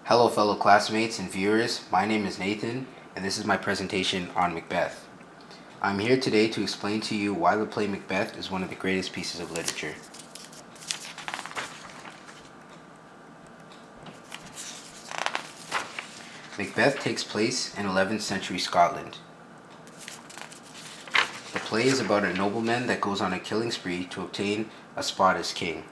Hello fellow classmates and viewers, my name is Nathan and this is my presentation on Macbeth. I'm here today to explain to you why the play Macbeth is one of the greatest pieces of literature. Macbeth takes place in 11th century Scotland. The play is about a nobleman that goes on a killing spree to obtain a spot as king.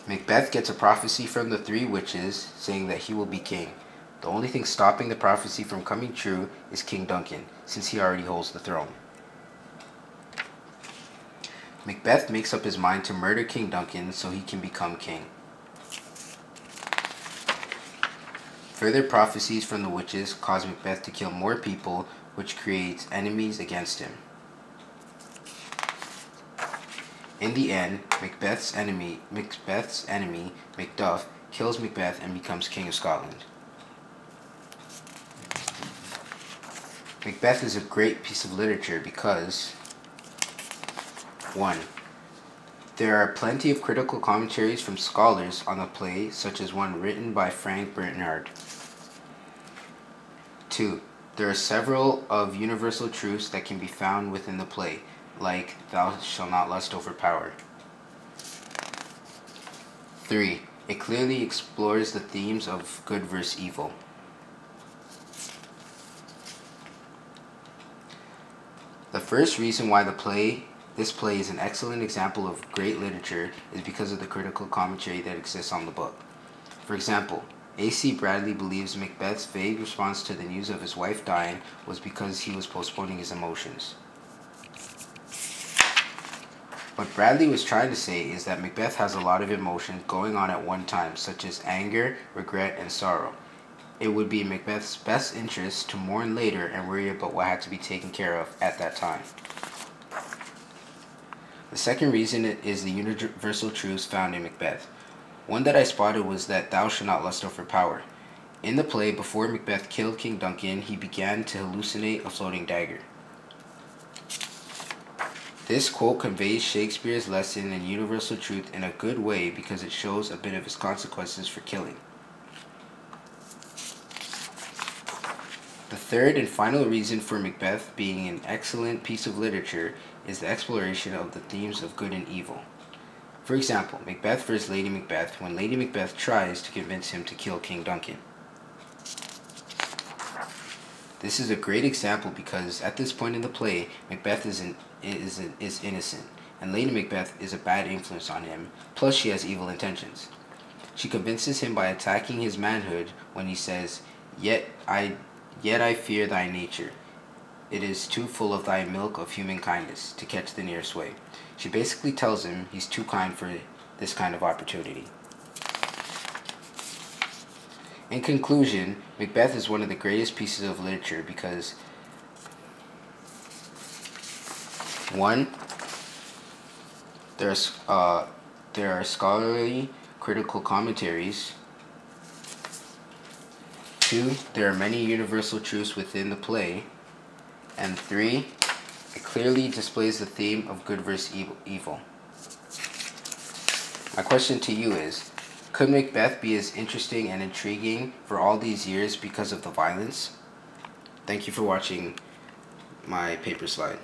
Macbeth gets a prophecy from the three witches saying that he will be king. The only thing stopping the prophecy from coming true is King Duncan, since he already holds the throne. Macbeth makes up his mind to murder King Duncan so he can become king. Further prophecies from the witches cause Macbeth to kill more people, which creates enemies against him. In the end, Macbeth's enemy, Macduff, kills Macbeth and becomes King of Scotland. Macbeth is a great piece of literature because 1. There are plenty of critical commentaries from scholars on the play, such as one written by Frank Bernard. 2. There are several of universal truths that can be found within the play, like thou shalt not lust over power. 3. It clearly explores the themes of good versus evil. The first reason why this play is an excellent example of great literature is because of the critical commentary that exists on the book. For example, A.C. Bradley believes Macbeth's vague response to the news of his wife dying was because he was postponing his emotions. What Bradley was trying to say is that Macbeth has a lot of emotions going on at one time, such as anger, regret, and sorrow. It would be in Macbeth's best interest to mourn later and worry about what had to be taken care of at that time. The second reason is the universal truths found in Macbeth. One that I spotted was that thou shalt not lust over power. In the play, before Macbeth killed King Duncan, he began to hallucinate a floating dagger. This quote conveys Shakespeare's lesson in universal truth in a good way because it shows a bit of his consequences for killing. The third and final reason for Macbeth being an excellent piece of literature is the exploration of the themes of good and evil. For example, Macbeth vs. Lady Macbeth, when Lady Macbeth tries to convince him to kill King Duncan. This is a great example because at this point in the play, Macbeth is innocent, and Lady Macbeth is a bad influence on him, plus she has evil intentions. She convinces him by attacking his manhood when he says, Yet I fear thy nature. It is too full of thy milk of human kindness to catch the nearest way. She basically tells him he's too kind for this kind of opportunity. In conclusion, Macbeth is one of the greatest pieces of literature because 1. There are scholarly critical commentaries. 2. There are many universal truths within the play. And 3. It clearly displays the theme of good versus evil. My question to you is, could Macbeth be as interesting and intriguing for all these years because of the violence? Thank you for watching my paper slide.